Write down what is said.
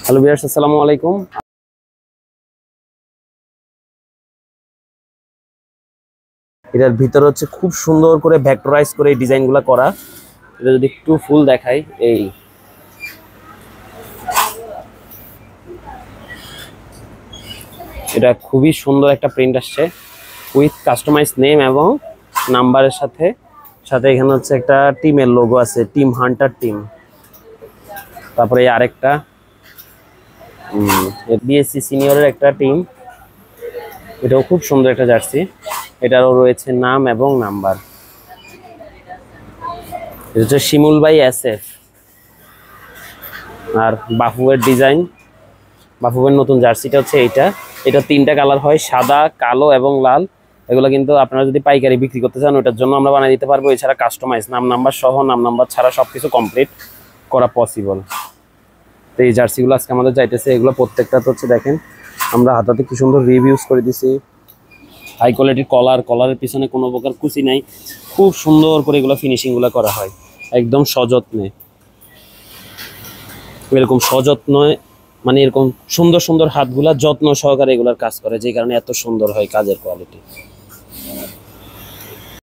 Hello viewers, আসসালামু আলাইকুম। এটার ভিতরে হচ্ছে খুব সুন্দর করে ভেক্টরাইজ করে এই ডিজাইনগুলো করা। এটা যদি একটু ফুল দেখাই, এই এটা খুবই সুন্দর একটা প্রিন্ট আসছে উইথ কাস্টমাইজ নেম এবং নাম্বারের সাথে সাথে এখানে হচ্ছে একটা টিমের লোগো আছে, টিম হান্টার টিম। তারপরে এই আরেকটা বিএসসি সিনিয়রের একটা টিম, এটাও খুব সুন্দর একটা জার্সি। এটারও রয়েছে নাম এবং নাম্বার। এটা হচ্ছে শিমুল ভাই এসএফ। আর বাফুয়ের ডিজাইন, বাফুয়ের নতুন জার্সিটা হচ্ছে এইটা। এটা তিনটা কালার হয়, সাদা, কালো এবং লাল। এগুলো কিন্তু আপনারা যদি পাইকারি বিক্রি করতে চান ওটার জন্য আমরা বানিয়ে দিতে পারবো। এছাড়া কাস্টমাইজ নাম নাম্বার সহ, নাম নাম্বার ছাড়া সবকিছু কমপ্লিট করা পসিবল। তো এই জার্সিগুলো আজকে আমাদের যাইতেছে। এগুলো প্রত্যেকটা তো হচ্ছে দেখেন আমরা হাতাতে কি সুন্দর রিভিউজ করে দিছি। হাই কোয়ালিটির কলারের পিছনে কোনো প্রকার কুচি নাই, খুব সুন্দর করে এগুলো ফিনিশিংগুলো করা হয় একদম সযত্নে। এরকম সযত্ন, মানে এরকম সুন্দর সুন্দর হাতগুলা যত্ন সহকারে এগুলার কাজ করে, যে কারণে এত সুন্দর হয় কাজের কোয়ালিটি।